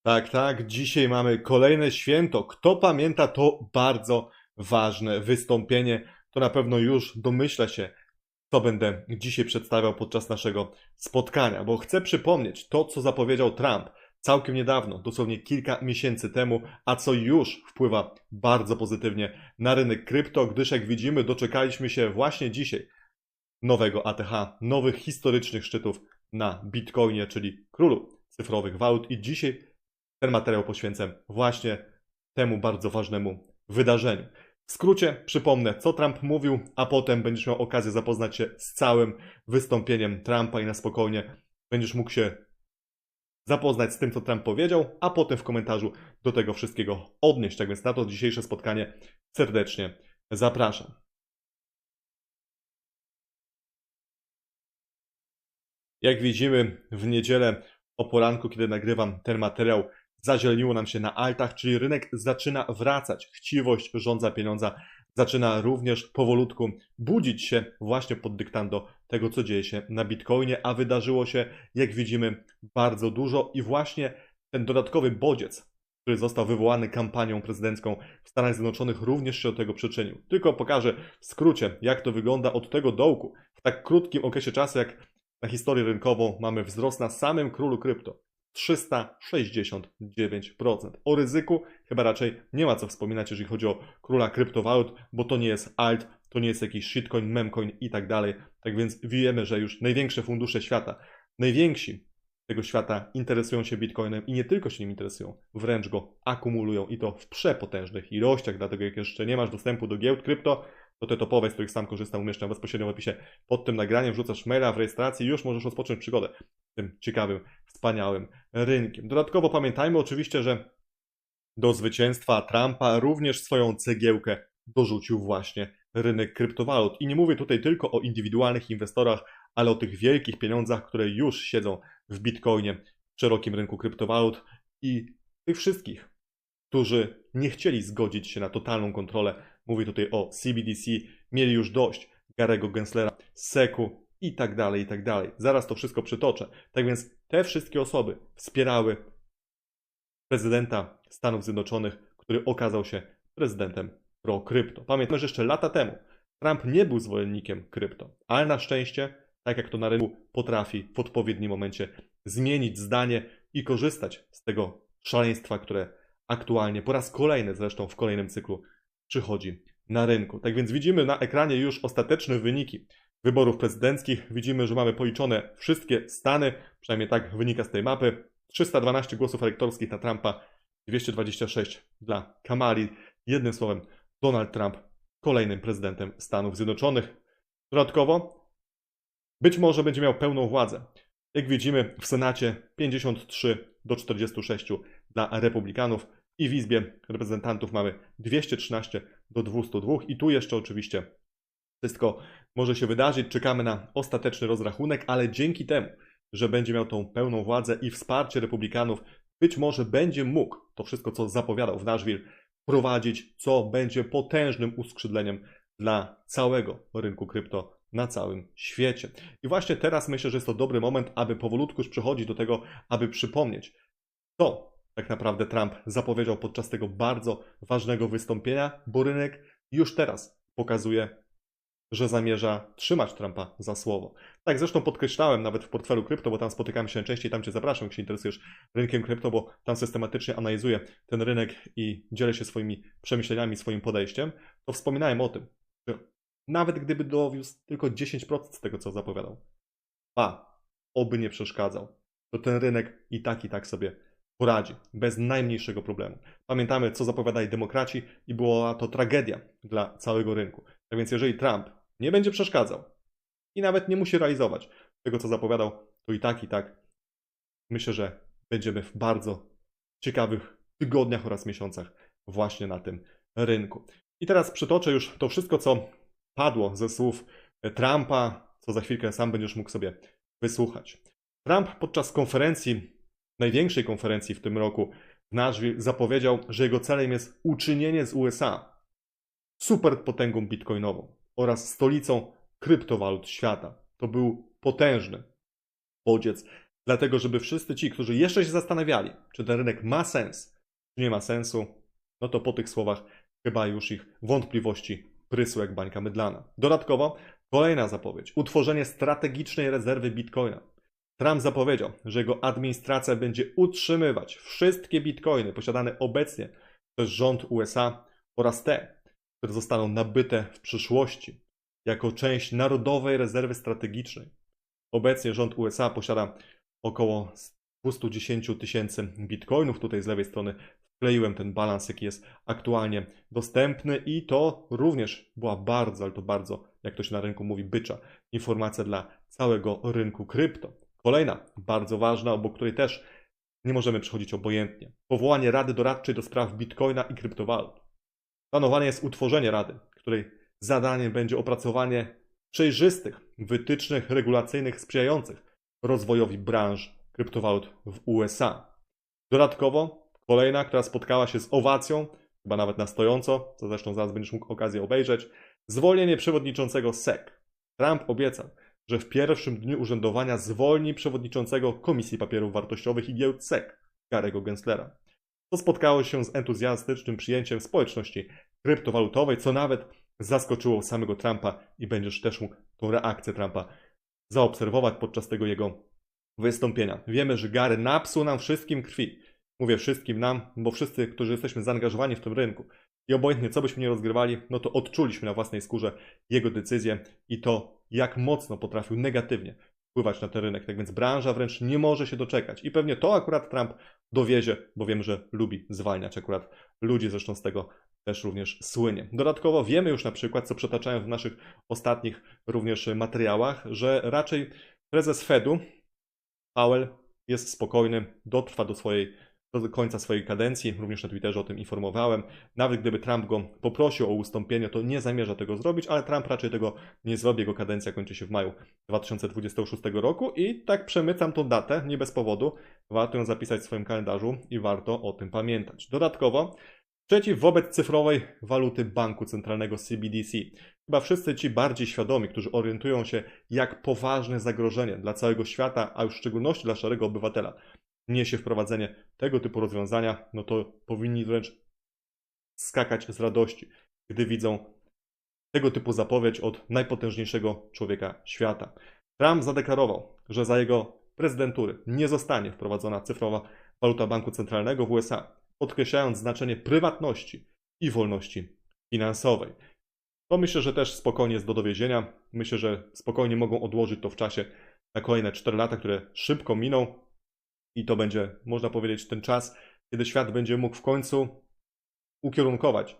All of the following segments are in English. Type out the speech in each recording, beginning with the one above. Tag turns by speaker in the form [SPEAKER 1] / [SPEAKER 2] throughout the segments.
[SPEAKER 1] Tak, tak. Dzisiaj mamy kolejne święto. Kto pamięta to bardzo ważne wystąpienie, to na pewno już domyśla się, co będę dzisiaj przedstawiał podczas naszego spotkania, bo chcę przypomnieć to, co zapowiedział Trump całkiem niedawno, dosłownie kilka miesięcy temu, a co już wpływa bardzo pozytywnie na rynek krypto, gdyż jak widzimy, doczekaliśmy się właśnie dzisiaj nowego ATH, nowych historycznych szczytów na Bitcoinie, czyli królu cyfrowych walut i dzisiaj ten materiał poświęcę właśnie temu bardzo ważnemu wydarzeniu. W skrócie przypomnę, co Trump mówił, a potem będziesz miał okazję zapoznać się z całym wystąpieniem Trumpa i na spokojnie będziesz mógł się zapoznać z tym, co Trump powiedział, a potem w komentarzu do tego wszystkiego odnieść. Tak więc na to dzisiejsze spotkanie serdecznie zapraszam. Jak widzimy w niedzielę o poranku, kiedy nagrywam ten materiał, zazieleniło nam się na altach, czyli rynek zaczyna wracać. Chciwość rządza pieniądza zaczyna również powolutku budzić się właśnie pod dyktando tego, co dzieje się na Bitcoinie, a wydarzyło się, jak widzimy, bardzo dużo i właśnie ten dodatkowy bodziec, który został wywołany kampanią prezydencką w Stanach Zjednoczonych, również się do tego przyczynił. Tylko pokażę w skrócie, jak to wygląda od tego dołku. W tak krótkim okresie czasu, jak na historię rynkową, mamy wzrost na samym królu krypto 369%. O ryzyku chyba raczej nie ma co wspominać, jeżeli chodzi o króla kryptowalut, bo to nie jest alt, to nie jest jakiś shitcoin, memcoin i tak dalej. Tak więc wiemy, że już największe fundusze świata, najwięksi tego świata interesują się Bitcoinem i nie tylko się nim interesują, wręcz go akumulują i to w przepotężnych ilościach, dlatego jak jeszcze nie masz dostępu do giełd krypto, to te topowe, z których sam korzystam, umieszczam bezpośrednio w opisie pod tym nagraniem, wrzucasz maila w rejestracji i już możesz rozpocząć przygodę z tym ciekawym, wspaniałym rynkiem. Dodatkowo pamiętajmy oczywiście, że do zwycięstwa Trumpa również swoją cegiełkę dorzucił właśnie rynek kryptowalut. I nie mówię tutaj tylko o indywidualnych inwestorach, ale o tych wielkich pieniądzach, które już siedzą w Bitcoinie, w szerokim rynku kryptowalut i tych wszystkich, którzy nie chcieli zgodzić się na totalną kontrolę. Mówię tutaj o CBDC, mieli już dość Garego Genslera, SEC-u i tak dalej, i tak dalej. Zaraz to wszystko przytoczę. Tak więc te wszystkie osoby wspierały prezydenta Stanów Zjednoczonych, który okazał się prezydentem pro-krypto. Pamiętamy, że jeszcze lata temu Trump nie był zwolennikiem krypto, ale na szczęście, tak jak to na rynku, potrafi w odpowiednim momencie zmienić zdanie i korzystać z tego szaleństwa, które aktualnie, po raz kolejny zresztą w kolejnym cyklu, przychodzi na rynku. Tak więc widzimy na ekranie już ostateczne wyniki wyborów prezydenckich. Widzimy, że mamy policzone wszystkie stany, przynajmniej tak wynika z tej mapy. 312 głosów elektorskich na Trumpa, 226 dla Kamali. Jednym słowem, Donald Trump kolejnym prezydentem Stanów Zjednoczonych. Dodatkowo być może będzie miał pełną władzę. Jak widzimy w Senacie 53 do 46 dla Republikanów i w Izbie Reprezentantów mamy 213 do 202 i tu jeszcze oczywiście wszystko może się wydarzyć. Czekamy na ostateczny rozrachunek, ale dzięki temu, że będzie miał tą pełną władzę i wsparcie Republikanów, być może będzie mógł to wszystko, co zapowiadał w Nashville, prowadzić, co będzie potężnym uskrzydleniem dla całego rynku krypto na całym świecie. I właśnie teraz myślę, że jest to dobry moment, aby powolutku już przechodzić do tego, aby przypomnieć, co tak naprawdę Trump zapowiedział podczas tego bardzo ważnego wystąpienia, bo rynek już teraz pokazuje, że zamierza trzymać Trumpa za słowo. Tak, zresztą podkreślałem nawet w portfelu krypto, bo tam spotykamy się częściej, tam Cię zapraszam, jak się interesujesz rynkiem krypto, bo tam systematycznie analizuję ten rynek i dzielę się swoimi przemyśleniami, swoim podejściem, to wspominałem o tym, że nawet gdyby dowiózł tylko 10% z tego, co zapowiadał, oby nie przeszkadzał, to ten rynek i tak sobie poradzi, bez najmniejszego problemu. Pamiętamy, co zapowiadali demokraci i była to tragedia dla całego rynku. Tak więc jeżeli Trump nie będzie przeszkadzał i nawet nie musi realizować tego, co zapowiadał, to i tak myślę, że będziemy w bardzo ciekawych tygodniach oraz miesiącach właśnie na tym rynku. I teraz przytoczę już to wszystko, co padło ze słów Trumpa, co za chwilkę sam będziesz mógł sobie wysłuchać. Trump podczas konferencji, największej konferencji w tym roku w Nashville, zapowiedział, że jego celem jest uczynienie z USA superpotęgą bitcoinową oraz stolicą kryptowalut świata. To był potężny bodziec Dlatego, żeby wszyscy ci, którzy jeszcze się zastanawiali, czy ten rynek ma sens, czy nie ma sensu, no to po tych słowach chyba już ich wątpliwości prysły jak bańka mydlana. Dodatkowo kolejna zapowiedź. Utworzenie strategicznej rezerwy Bitcoina. Trump zapowiedział, że jego administracja będzie utrzymywać wszystkie bitcoiny posiadane obecnie przez rząd USA oraz te, które zostaną nabyte w przyszłości jako część Narodowej Rezerwy Strategicznej. Obecnie rząd USA posiada około 210 000 bitcoinów. Tutaj z lewej strony wkleiłem ten balans, jaki jest aktualnie dostępny i to również była bardzo, ale to bardzo, jak to się na rynku mówi, bycza informacja dla całego rynku krypto. Kolejna, bardzo ważna, obok której też nie możemy przechodzić obojętnie. Powołanie Rady Doradczej do spraw Bitcoina i kryptowalut. Planowane jest utworzenie Rady, której zadaniem będzie opracowanie przejrzystych wytycznych regulacyjnych sprzyjających rozwojowi branż kryptowalut w USA. Dodatkowo kolejna, która spotkała się z owacją, chyba nawet na stojąco, co zresztą zaraz będziesz mógł okazję obejrzeć, zwolnienie przewodniczącego SEC. Trump obiecał, że w pierwszym dniu urzędowania zwolni przewodniczącego Komisji Papierów Wartościowych i Giełd SEC, Gary'ego Genslera. To spotkało się z entuzjastycznym przyjęciem społeczności kryptowalutowej, co nawet zaskoczyło samego Trumpa i będziesz też mógł tą reakcję Trumpa zaobserwować podczas tego jego wystąpienia. Wiemy, że Gary napsuł nam wszystkim krwi. Mówię wszystkim nam, bo wszyscy, którzy jesteśmy zaangażowani w tym rynku i obojętnie co byśmy nie rozgrywali, no to odczuliśmy na własnej skórze jego decyzję i to, jak mocno potrafił negatywnie wpływać na ten rynek. Tak więc branża wręcz nie może się doczekać. I pewnie to akurat Trump dowiezie, bo wiem, że lubi zwalniać akurat ludzi, zresztą z tego też również słynie. Dodatkowo wiemy już na przykład, co przytaczałem w naszych ostatnich również materiałach, że raczej prezes Fedu, Powell, jest spokojny, dotrwa do końca swojej kadencji, również na Twitterze o tym informowałem. Nawet gdyby Trump go poprosił o ustąpienie, to nie zamierza tego zrobić, ale Trump raczej tego nie zrobi. Jego kadencja kończy się w maju 2026 roku i tak przemycam tą datę, nie bez powodu. Warto ją zapisać w swoim kalendarzu i warto o tym pamiętać. Dodatkowo sprzeciw wobec cyfrowej waluty banku centralnego CBDC. Chyba wszyscy ci bardziej świadomi, którzy orientują się, jak poważne zagrożenie dla całego świata, a już w szczególności dla szarego obywatela, niesie wprowadzenie tego typu rozwiązania, no to powinni wręcz skakać z radości, gdy widzą tego typu zapowiedź od najpotężniejszego człowieka świata. Trump zadeklarował, że za jego prezydentury nie zostanie wprowadzona cyfrowa waluta banku centralnego w USA, podkreślając znaczenie prywatności i wolności finansowej. To myślę, że też spokojnie jest do dowiezienia. Myślę, że spokojnie mogą odłożyć to w czasie na kolejne 4 lata, które szybko miną. I to będzie, można powiedzieć, ten czas, kiedy świat będzie mógł w końcu ukierunkować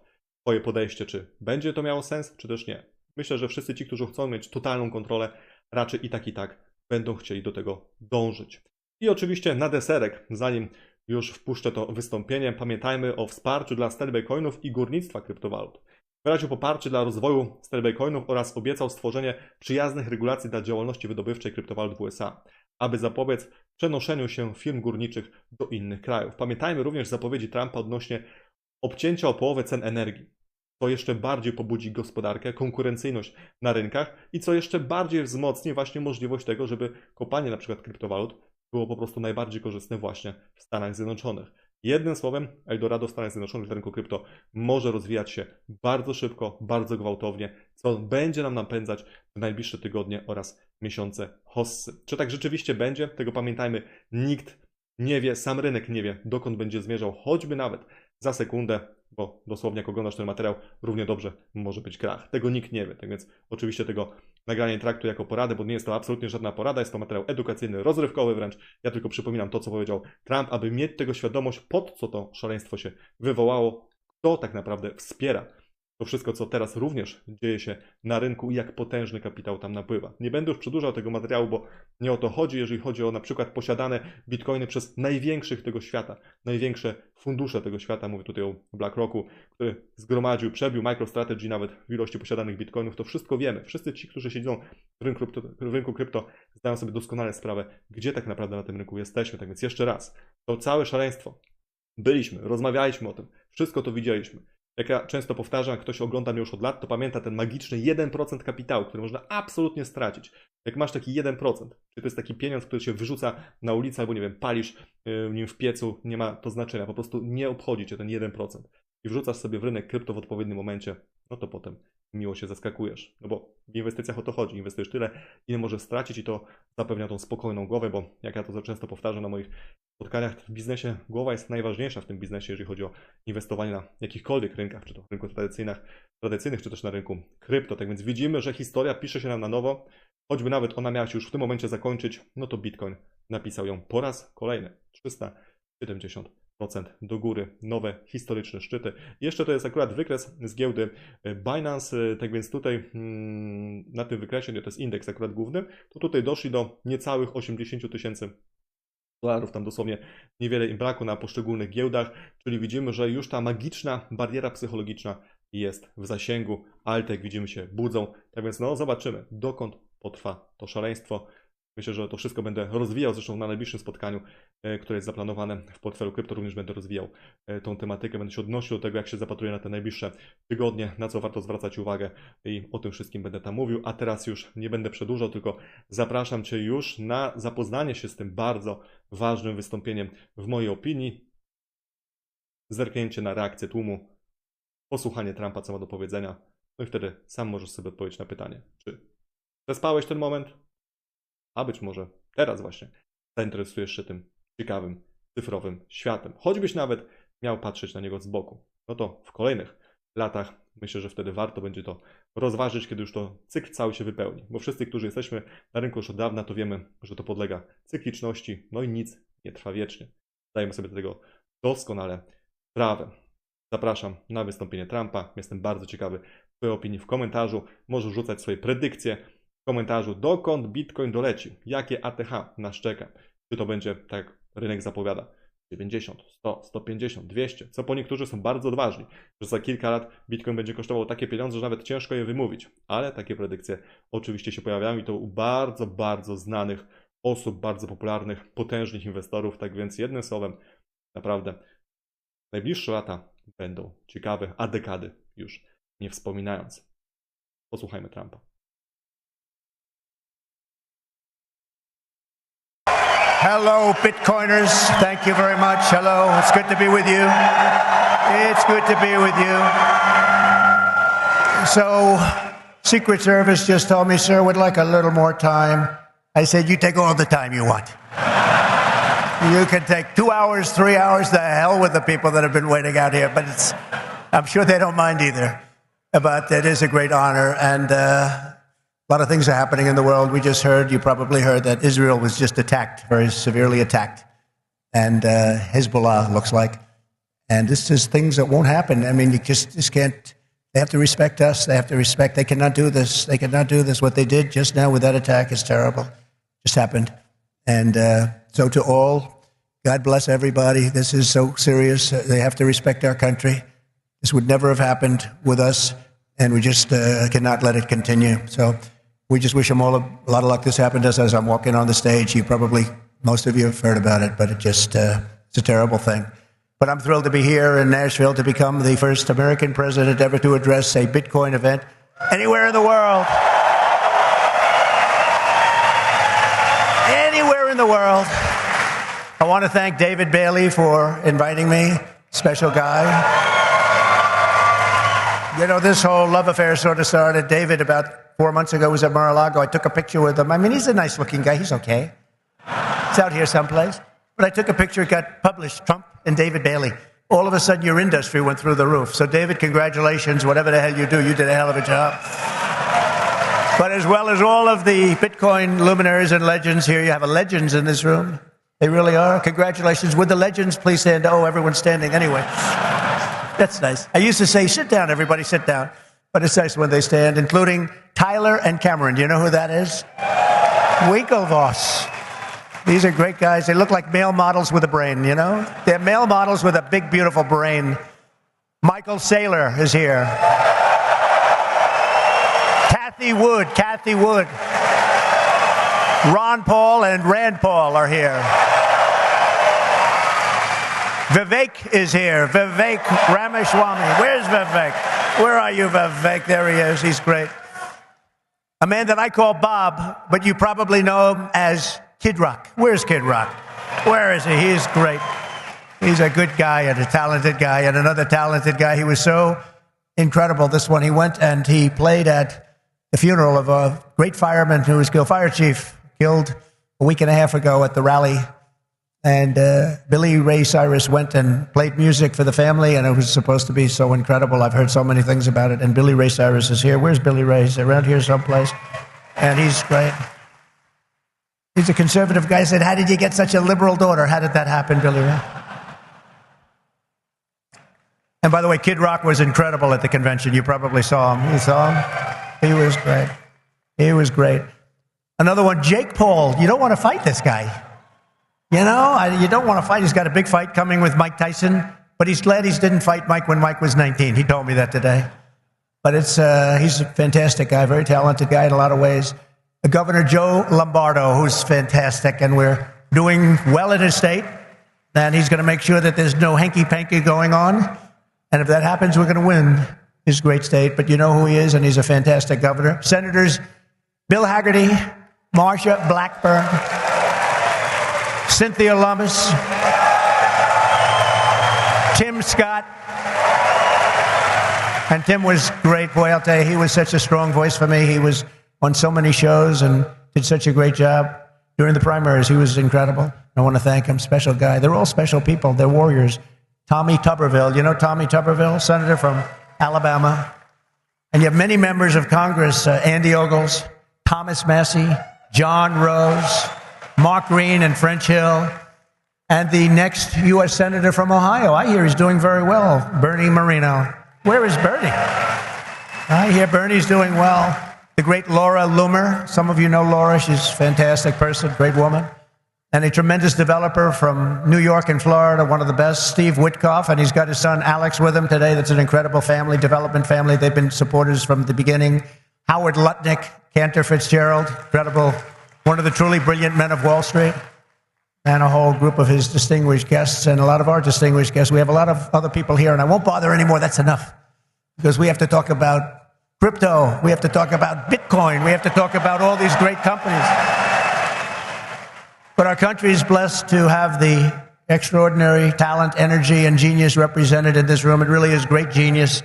[SPEAKER 1] swoje podejście, czy będzie to miało sens, czy też nie. Myślę, że wszyscy ci, którzy chcą mieć totalną kontrolę, raczej i tak będą chcieli do tego dążyć. I oczywiście na deserek, zanim już wpuszczę to wystąpienie, pamiętajmy o wsparciu dla stablecoinów i górnictwa kryptowalut. Wyraził poparcie dla rozwoju stablecoinów oraz obiecał stworzenie przyjaznych regulacji dla działalności wydobywczej kryptowalut w USA, aby zapobiec przenoszeniu się firm górniczych do innych krajów. Pamiętajmy również zapowiedzi Trumpa odnośnie obcięcia o połowę cen energii, co jeszcze bardziej pobudzi gospodarkę, konkurencyjność na rynkach i co jeszcze bardziej wzmocni właśnie możliwość tego, żeby kopanie na przykład kryptowalut było po prostu najbardziej korzystne właśnie w Stanach Zjednoczonych. Jednym słowem, Eldorado w Stanach Zjednoczonych na rynku krypto może rozwijać się bardzo szybko, bardzo gwałtownie, co będzie nam napędzać w najbliższe tygodnie oraz miesiące hossy. Czy tak rzeczywiście będzie? Tego pamiętajmy, nikt nie wie, sam rynek nie wie, dokąd będzie zmierzał, choćby nawet za sekundę, bo dosłownie jak oglądasz ten materiał, równie dobrze może być krach. Tego nikt nie wie, tak więc oczywiście tego nagranie traktuję jako poradę, bo nie jest to absolutnie żadna porada, jest to materiał edukacyjny, rozrywkowy wręcz. Ja tylko przypominam to, co powiedział Trump, aby mieć tego świadomość, pod co to szaleństwo się wywołało, kto tak naprawdę wspiera to wszystko, co teraz również dzieje się na rynku i jak potężny kapitał tam napływa. Nie będę już przedłużał tego materiału, bo nie o to chodzi, jeżeli chodzi o na przykład posiadane bitcoiny przez największych tego świata, największe fundusze tego świata, mówię tutaj o BlackRocku, który zgromadził, przebił MicroStrategy nawet w ilości posiadanych bitcoinów, to wszystko wiemy. Wszyscy ci, którzy siedzą w rynku krypto, zdają sobie doskonale sprawę, gdzie tak naprawdę na tym rynku jesteśmy. Tak więc jeszcze raz, to całe szaleństwo. Byliśmy, rozmawialiśmy o tym, wszystko to widzieliśmy. Jak ja często powtarzam, jak ktoś ogląda mnie już od lat, to pamięta ten magiczny 1% kapitału, który można absolutnie stracić. Jak masz taki 1%, czyli to jest taki pieniądz, który się wyrzuca na ulicę albo nie wiem, palisz nim w piecu, nie ma to znaczenia, po prostu nie obchodzi cię ten 1%. I wrzucasz sobie w rynek krypto w odpowiednim momencie, no to potem miło się zaskakujesz. No bo w inwestycjach o to chodzi. Inwestujesz tyle, ile możesz stracić i to zapewnia tą spokojną głowę, bo jak ja to często powtarzam na moich spotkaniach, w biznesie głowa jest najważniejsza w tym biznesie, jeżeli chodzi o inwestowanie na jakichkolwiek rynkach, czy to w rynku tradycyjnych, czy też na rynku krypto. Tak więc widzimy, że historia pisze się nam na nowo, choćby nawet ona miała się już w tym momencie zakończyć, no to Bitcoin napisał ją po raz kolejny. 370% do góry, nowe historyczne szczyty. Jeszcze to jest akurat wykres z giełdy Binance, tak więc tutaj na tym wykresie, to jest indeks akurat główny, to tutaj doszli do niecałych 80 tysięcy dolarów, tam dosłownie niewiele im brakło na poszczególnych giełdach, czyli widzimy, że już ta magiczna bariera psychologiczna jest w zasięgu, alty, jak widzimy, się budzą, tak więc no zobaczymy, dokąd potrwa to szaleństwo. Myślę, że to wszystko będę rozwijał, zresztą na najbliższym spotkaniu, które jest zaplanowane w portfelu krypto, również będę rozwijał tą tematykę, będę się odnosił do tego, jak się zapatruję na te najbliższe tygodnie, na co warto zwracać uwagę i o tym wszystkim będę tam mówił, a teraz już nie będę przedłużał, tylko zapraszam Cię już na zapoznanie się z tym bardzo ważnym wystąpieniem w mojej opinii, zerknięcie na reakcję tłumu, posłuchanie Trumpa, co ma do powiedzenia, no i wtedy sam możesz sobie odpowiedzieć na pytanie, czy przespałeś ten moment? A być może teraz właśnie zainteresujesz się tym ciekawym, cyfrowym światem. Choćbyś nawet miał patrzeć na niego z boku. No to w kolejnych latach myślę, że wtedy warto będzie to rozważyć, kiedy już to cykl cały się wypełni. Bo wszyscy, którzy jesteśmy na rynku już od dawna, to wiemy, że to podlega cykliczności, no i nic nie trwa wiecznie. Zdajemy sobie do tego doskonale sprawę. Zapraszam na wystąpienie Trumpa. Jestem bardzo ciekawy Twojej opinii w komentarzu. Możesz rzucać swoje predykcje w komentarzu, dokąd Bitcoin doleci, jakie ATH nas czeka. Czy to będzie, tak jak rynek zapowiada, 90, 100, 150, 200, co po niektórzy są bardzo odważni, że za kilka lat Bitcoin będzie kosztował takie pieniądze, że nawet ciężko je wymówić. Ale takie predykcje oczywiście się pojawiają i to u bardzo, bardzo znanych osób, bardzo popularnych, potężnych inwestorów. Tak więc jednym słowem, naprawdę najbliższe lata będą ciekawe, a dekady już nie wspominając. Posłuchajmy Trumpa.
[SPEAKER 2] Hello, Bitcoiners. Thank you very much. Hello. It's good to be with you. It's good to be with you. So, Secret Service just told me, sir, we'd like a little more time. I said, you take all the time you want. You can take 2 hours, 3 hours, the hell with the people that have been waiting out here. But I'm sure they don't mind either. But it is a great honor. And a lot of things are happening in the world. We just heard, you probably heard, that Israel was just attacked, very severely attacked. And Hezbollah looks like. And this is things that won't happen. I mean, you just can't, they have to respect us. They have to respect, they cannot do this. They cannot do this. What they did just now with that attack is terrible. Just happened. And so to all, God bless everybody. This is so serious. They have to respect our country. This would never have happened with us. And we just cannot let it continue. So we just wish them all a lot of luck. This happened to us as I'm walking on the stage. Most of you have heard about it, but it's a terrible thing. But I'm thrilled to be here in Nashville to become the first American president ever to address a Bitcoin event anywhere in the world. Anywhere in the world. I want to thank David Bailey for inviting me, special guy. You know, this whole love affair sort of started. David, about 4 months ago, was at Mar-a-Lago. I took a picture with him. I mean, he's a nice-looking guy. He's okay. He's out here someplace. But I took a picture. It got published, Trump and David Bailey. All of a sudden, your industry went through the roof. So, David, congratulations. Whatever the hell you do, you did a hell of a job. But as well as all of the Bitcoin luminaries and legends here, you have legends in this room. They really are. Congratulations. Would the legends please stand? Oh, everyone's standing. Anyway. That's nice. I used to say, sit down, everybody, sit down. But it's nice when they stand, including Tyler and Cameron. Do you know who that is? Winklevoss. These are great guys. They look like male models with a brain, you know? They're male models with a big, beautiful brain. Michael Saylor is here. Kathy Wood. Ron Paul and Rand Paul are here. Vivek is here. Vivek Ramaswamy. Where's Vivek? Where are you, Vivek? There he is. He's great. A man that I call Bob, but you probably know him as Kid Rock. Where's Kid Rock? Where is he? He's great. He's a good guy and a talented guy and another talented guy. He was so incredible, this one. He went and he played at the funeral of a great fireman who was killed, fire chief, killed a week and a half ago at the rally. And Billy Ray Cyrus went and played music for the family, and it was supposed to be so incredible. I've heard so many things about it. And Billy Ray Cyrus is here. Where's Billy Ray? He's around here someplace. And he's great. He's a conservative guy. I said, how did you get such a liberal daughter? How did that happen, Billy Ray? And by the way, Kid Rock was incredible at the convention. You probably saw him. You saw him? He was great. He was great. Another one, Jake Paul. You don't want to fight this guy. You know, you don't want to fight. He's got a big fight coming with Mike Tyson, but he's glad he didn't fight Mike when Mike was 19. He told me that today. But he's a fantastic guy, very talented guy in a lot of ways. Governor Joe Lombardo, who's fantastic, and we're doing well in his state, and he's going to make sure that there's no hanky-panky going on. And if that happens, we're going to win his great state. But you know who he is, and he's a fantastic governor. Senators Bill Hagerty, Marsha Blackburn, Cynthia Lummis, Tim Scott. And Tim was great. Boy, I'll tell you, he was such a strong voice for me. He was on so many shows and did such a great job. During the primaries, he was incredible. I want to thank him. Special guy. They're all special people. They're warriors. Tommy Tuberville. You know Tommy Tuberville, senator from Alabama. And you have many members of Congress, Andy Ogles, Thomas Massey, John Rose, Mark Green and French Hill, and the next U.S. Senator from Ohio. I hear he's doing very well, Bernie Moreno. Where is Bernie? I hear Bernie's doing well. The great Laura Loomer. Some of you know Laura. She's a fantastic person, great woman. And a tremendous developer from New York and Florida, one of the best, Steve Witkoff, and he's got his son Alex with him today. That's an incredible family, development family. They've been supporters from the beginning. Howard Lutnick, Cantor Fitzgerald, incredible, one of the truly brilliant men of Wall Street, and a whole group of his distinguished guests and a lot of our distinguished guests. We have a lot of other people here, and I won't bother anymore. That's enough, because we have to talk about crypto. We have to talk about Bitcoin. We have to talk about all these great companies. But our country is blessed to have the extraordinary talent, energy, and genius represented in this room. It really is great genius.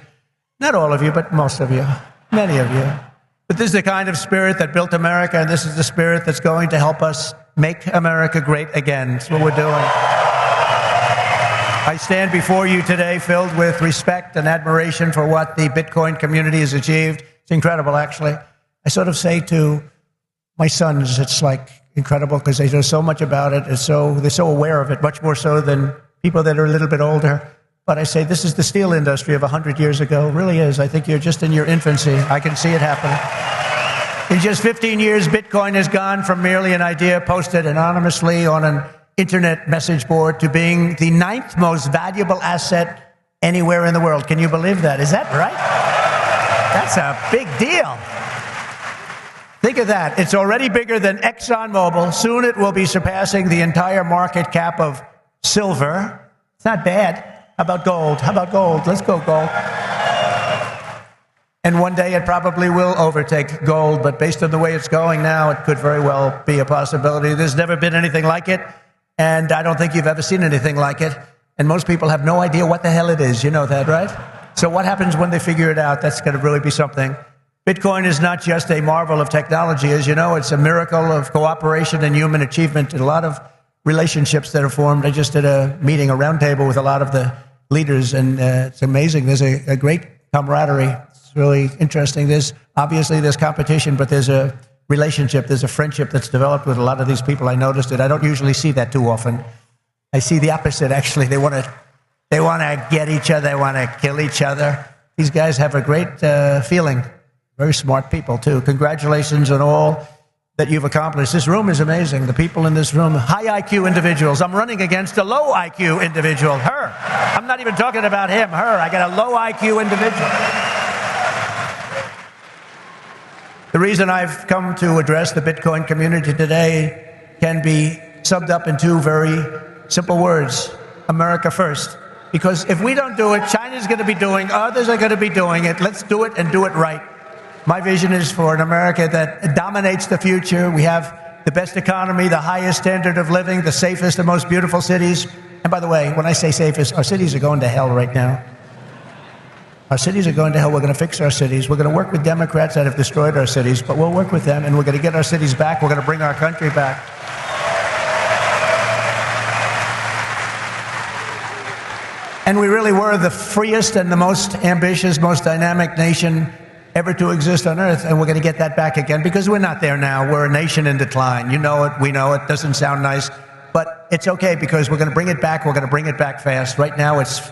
[SPEAKER 2] Not all of you, but most of you, many of you. But this is the kind of spirit that built America, and this is the spirit that's going to help us make America great again. That's what we're doing. I stand before you today filled with respect and admiration for what the Bitcoin community has achieved. It's incredible, actually. I sort of say to my sons, it's like incredible because they know so much about it. They're so aware of it, much more so than people that are a little bit older. But I say this is the steel industry of 100 years ago. It really is. I think you're just in your infancy. I can see it happening. In just 15 years, Bitcoin has gone from merely an idea posted anonymously on an internet message board to being the 9th most valuable asset anywhere in the world. Can you believe that? Is that right? That's a big deal. Think of that. It's already bigger than ExxonMobil. Soon it will be surpassing the entire market cap of silver. It's not bad. How about gold? How about gold? Let's go gold. And one day it probably will overtake gold, but based on the way it's going now, it could very well be a possibility. There's never been anything like it, and I don't think you've ever seen anything like it. And most people have no idea what the hell it is. You know that, right? So what happens when they figure it out? That's going to really be something. Bitcoin is not just a marvel of technology. As you know, it's a miracle of cooperation and human achievement. And a lot of relationships that are formed. I just did a meeting, a roundtable with a lot of the leaders, and it's amazing. There's a great camaraderie. It's really interesting. There's competition, but there's a relationship, there's a friendship that's developed with a lot of these people. I noticed it. I don't usually see that too often. I see the opposite, actually. They want to get each other. They want to kill each other. These guys have a great feeling. Very smart people, too. Congratulations on all that you've accomplished. This room is amazing. The people in this room, high IQ individuals. I'm running against a low IQ individual, her. I'm not even talking about him, her. I got a low IQ individual. The reason I've come to address the Bitcoin community today can be summed up in two very simple words. America first. Because if we don't do it, China's going to be doing, others are going to be doing it. Let's do it and do it right. My vision is for an America that dominates the future. We have the best economy, the highest standard of living, the safest and most beautiful cities. And by the way, when I say safest, our cities are going to hell right now. Our cities are going to hell. We're going to fix our cities. We're going to work with Democrats that have destroyed our cities, but we'll work with them, and we're going to get our cities back. We're going to bring our country back. And we really were the freest and the most ambitious, most dynamic nation ever to exist on Earth, and we're going to get that back again, because we're not there now. We're a nation in decline. You know it. We know it. Doesn't sound nice, but it's okay, because we're going to bring it back. We're going to bring it back fast. Right now, it's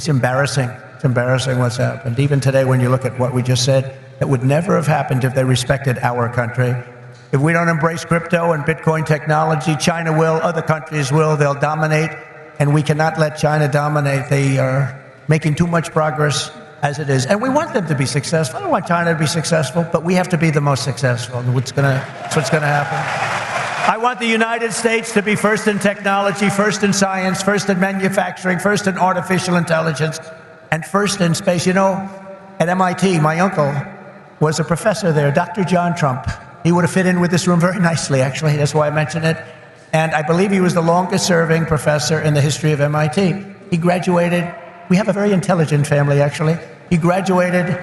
[SPEAKER 2] embarrassing. It's embarrassing what's happened. Even today, when you look at what we just said, it would never have happened if they respected our country. If we don't embrace crypto and Bitcoin technology, China will, other countries will. They'll dominate, and we cannot let China dominate. They are making too much progress as it is. And we want them to be successful. I don't want China to be successful, but we have to be the most successful. That's what's going to happen. I want the United States to be first in technology, first in science, first in manufacturing, first in artificial intelligence, and first in space. You know, at MIT, my uncle was a professor there, Dr. John Trump. He would have fit in with this room very nicely, actually. That's why I mentioned it. And I believe he was the longest-serving professor in the history of MIT. He graduated. We have a very intelligent family, actually. He graduated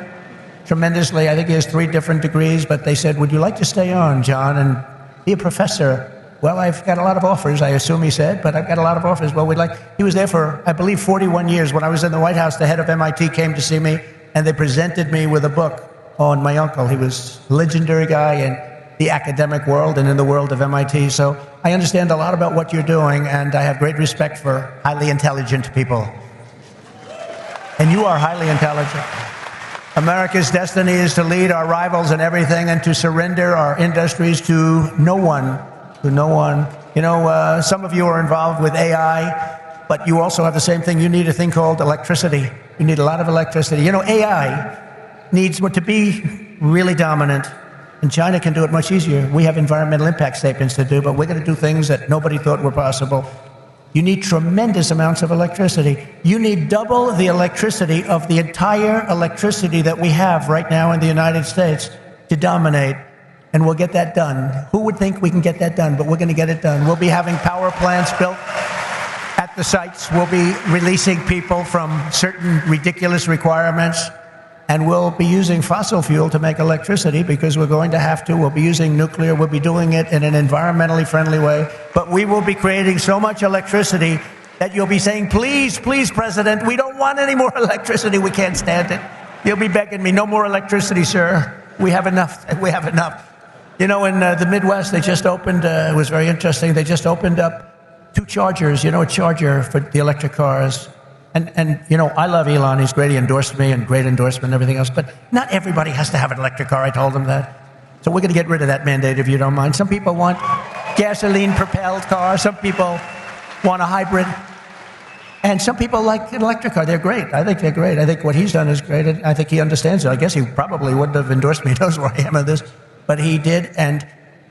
[SPEAKER 2] tremendously. I think he has 3 different degrees, but they said, would you like to stay on, John, and be a professor? Well, I've got a lot of offers, I assume he said, but I've got a lot of offers. Well, he was there for, I believe, 41 years. When I was in the White House, the head of MIT came to see me, and they presented me with a book on my uncle. He was a legendary guy in the academic world and in the world of MIT. So I understand a lot about what you're doing, and I have great respect for highly intelligent people. And you are highly intelligent. America's destiny is to lead our rivals in everything and to surrender our industries to no one. To no one. You know, some of you are involved with AI, but you also have the same thing. You need a thing called electricity. You need a lot of electricity. You know, AI needs to be really dominant, and China can do it much easier. We have environmental impact statements to do, but we're going to do things that nobody thought were possible. You need tremendous amounts of electricity. You need double the electricity of the entire electricity that we have right now in the United States to dominate. And we'll get that done. Who would think we can get that done? But we're going to get it done. We'll be having power plants built at the sites. We'll be releasing people from certain ridiculous requirements. And we'll be using fossil fuel to make electricity because we're going to have to. We'll be using nuclear. We'll be doing it in an environmentally friendly way. But we will be creating so much electricity that you'll be saying, please, please, President, we don't want any more electricity. We can't stand it. You'll be begging me, no more electricity, sir. We have enough. We have enough. You know, in the Midwest, they just opened, it was very interesting, they just opened up 2 chargers, you know, a charger for the electric cars. And you know, I love Elon, he's great, he endorsed me, and great endorsement and everything else, but not everybody has to have an electric car, I told them that. So we're going to get rid of that mandate, if you don't mind. Some people want gasoline-propelled cars, some people want a hybrid, and some people like an electric car. They're great. I think they're great. I think what he's done is great, and I think he understands it. I guess he probably wouldn't have endorsed me, he knows where I am on this. But he did, and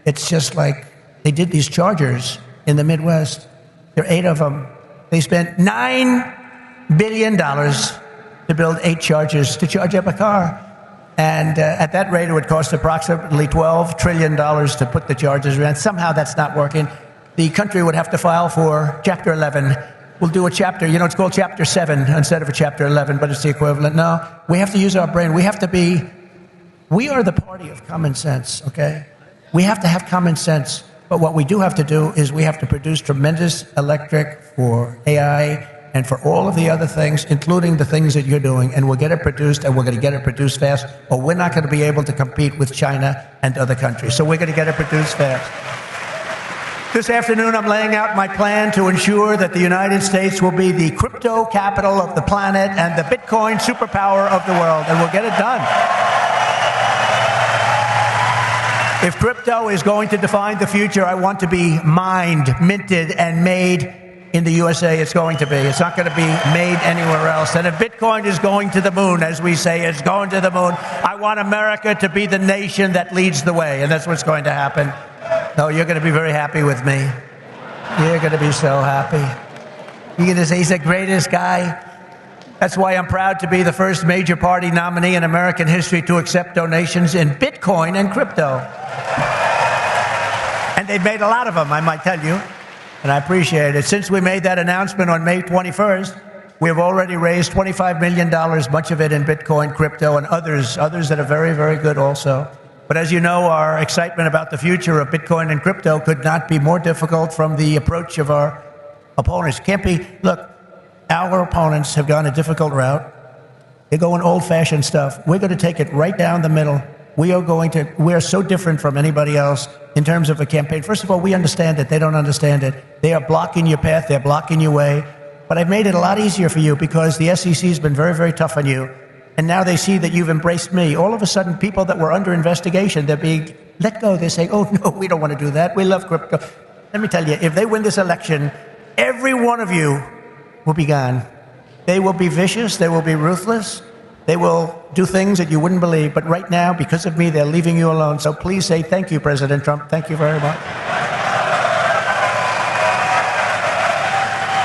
[SPEAKER 2] it's just like they did these chargers in the Midwest. There are 8 of them. They spent $9 billion to build 8 chargers to charge up a car. And at that rate, it would cost approximately $12 trillion to put the chargers around. Somehow that's not working. The country would have to file for Chapter 11. We'll do a chapter, you know, it's called Chapter 7 instead of a Chapter 11, but it's the equivalent. No, we have to use our brain. We are the party of common sense, okay? We have to have common sense, but what we do have to do is we have to produce tremendous electric for AI and for all of the other things, including the things that you're doing, and we'll get it produced, and we're going to get it produced fast, or we're not going to be able to compete with China and other countries. So we're going to get it produced fast. This afternoon, I'm laying out my plan to ensure that the United States will be the crypto capital of the planet and the Bitcoin superpower of the world, and we'll get it done. If crypto is going to define the future, I want to be mined, minted, and made in the USA. It's going to be. It's not going to be made anywhere else. And if Bitcoin is going to the moon, as we say, it's going to the moon, I want America to be the nation that leads the way, and that's what's going to happen. No, you're going to be very happy with me. You're going to be so happy. You're going to say he's the greatest guy? That's why I'm proud to be the first major party nominee in American history to accept donations in Bitcoin and crypto. And they've made a lot of them, I might tell you, and I appreciate it. Since we made that announcement on May 21st, we've already raised $25 million, much of it in Bitcoin, crypto, and others that are very, very good also. But as you know, our excitement about the future of Bitcoin and crypto could not be more difficult from the approach of our opponents. Can't be, look, our opponents have gone a difficult route. They're going old-fashioned stuff. We're going to take it right down the middle. We are so different from anybody else in terms of a campaign. First of all, we understand it. They don't understand it. They are blocking your path. They're blocking your way. But I've made it a lot easier for you because the SEC has been very, very tough on you. And now they see that you've embraced me. All of a sudden, people that were under investigation, they're being let go. They say, oh, no, we don't want to do that. We love crypto. Let me tell you, if they win this election, every one of you will be gone. They will be vicious. They will be ruthless. They will do things that you wouldn't believe. But right now, because of me, they're leaving you alone. So please say thank you, President Trump. Thank you very much.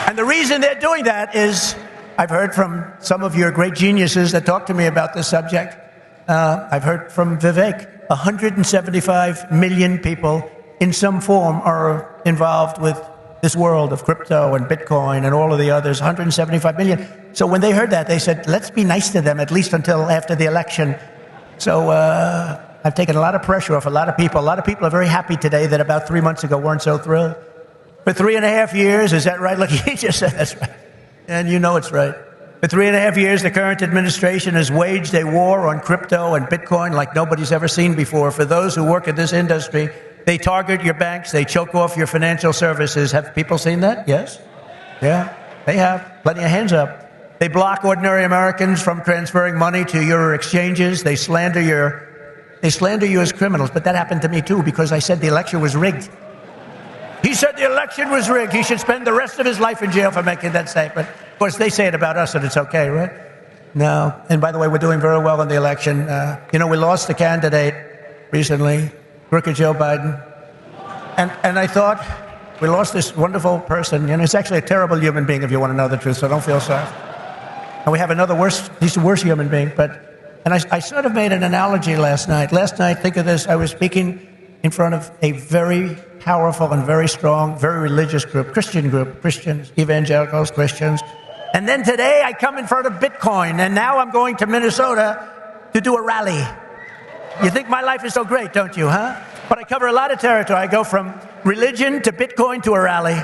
[SPEAKER 2] And the reason they're doing that is I've heard from some of your great geniuses that talk to me about this subject. I've heard from Vivek. 175 million people in some form are involved with this world of crypto and Bitcoin and all of the others, 175 million. So when they heard that, they said, let's be nice to them, at least until after the election. So I've taken a lot of pressure off a lot of people. A lot of people are very happy today that about 3 months ago weren't so thrilled. For 3.5 years, is that right? Look, he just said that's right. And you know it's right. For 3.5 years, the current administration has waged a war on crypto and Bitcoin like nobody's ever seen before. For those who work in this industry, they target your banks, they choke off your financial services. Have people seen that? Yes? Yeah, they have. Plenty of hands up. They block ordinary Americans from transferring money to your exchanges. They slander you as criminals. But that happened to me too because I said the election was rigged. He said the election was rigged. He should spend the rest of his life in jail for making that statement. Of course, they say it about us and it's okay, right? No. And by the way, we're doing very well in the election. We lost the candidate recently, Crooked Joe Biden. And I thought, we lost this wonderful person. He's actually a terrible human being if you want to know the truth, so don't feel sorry. And we have another he's a worse human being. And I sort of made an analogy last night. Last night, think of this, I was speaking in front of a very powerful and very strong, very religious group, Christians, evangelicals, Christians. And then today I come in front of Bitcoin, and now I'm going to Minnesota to do a rally. You think my life is so great, don't you, huh? But I cover a lot of territory. I go from religion to Bitcoin to a rally.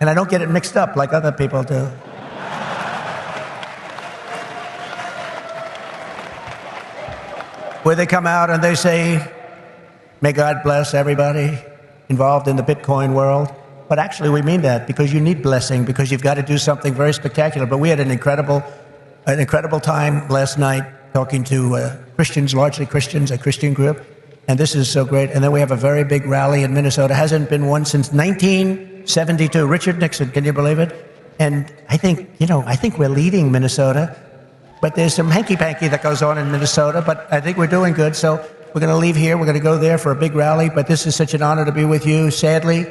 [SPEAKER 2] And I don't get it mixed up like other people do. Where they come out and they say, may God bless everybody involved in the Bitcoin world. But actually we mean that because you need blessing, because you've got to do something very spectacular. But we had an incredible time last night talking to Christians, largely Christians, a Christian group. And this is so great. And then we have a very big rally in Minnesota. Hasn't been one since 1972. Richard Nixon, can you believe it? And I think we're leading Minnesota. But there's some hanky-panky that goes on in Minnesota. But I think we're doing good. So we're going to leave here. We're going to go there for a big rally. But this is such an honor to be with you. Sadly,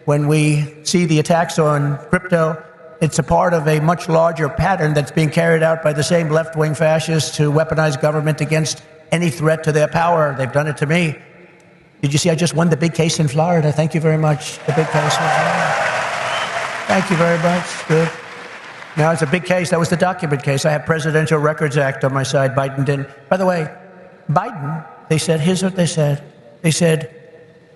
[SPEAKER 2] when we see the attacks on crypto, it's a part of a much larger pattern that's being carried out by the same left-wing fascists to weaponize government against any threat to their power. They've done it to me. Did you see I just won the big case in Florida? Thank you very much. The big case in Florida. Thank you very much. Good. Now, it's a big case. That was the document case. I have Presidential Records Act on my side. Biden didn't. By the way, Biden, they said, here's what they said. They said,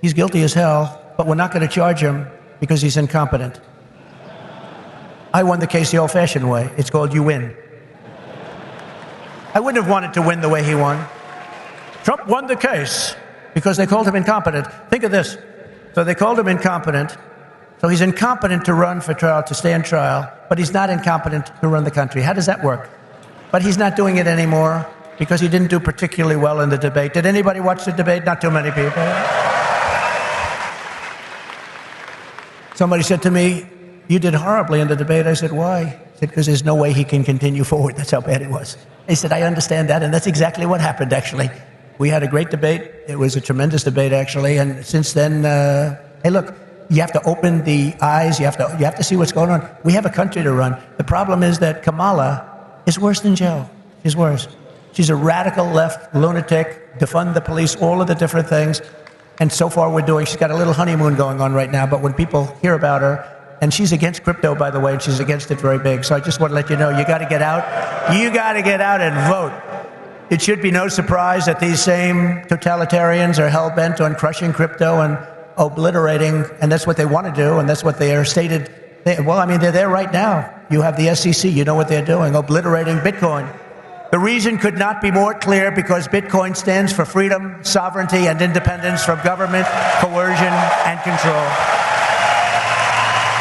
[SPEAKER 2] he's guilty as hell, but we're not going to charge him because he's incompetent. I won the case the old-fashioned way. It's called you win. I wouldn't have wanted to win the way he won. Trump won the case because they called him incompetent. Think of this. So they called him incompetent. So he's incompetent to run for trial, to stand trial, but he's not incompetent to run the country. How does that work? But he's not doing it anymore because he didn't do particularly well in the debate. Did anybody watch the debate? Not too many people. Somebody said to me, you did horribly in the debate. I said, why? He said, because there's no way he can continue forward. That's how bad it was. He said, I understand that, and that's exactly what happened, actually. We had a great debate. It was a tremendous debate, actually, and since then, hey, look, you have to open the eyes. You have to see what's going on. We have a country to run. The problem is that Kamala is worse than Joe. She's worse. She's a radical left lunatic, defund the police, all of the different things. And so far she's got a little honeymoon going on right now, but when people hear about her, and she's against crypto, by the way, and she's against it very big. So I just want to let you know, you got to get out. You got to get out and vote. It should be no surprise that these same totalitarians are hell-bent on crushing crypto and obliterating, and that's what they want to do, and that's what they are stated. They're there right now. You have the SEC, you know what they're doing, obliterating Bitcoin. The reason could not be more clear, because Bitcoin stands for freedom, sovereignty, and independence from government, coercion, and control.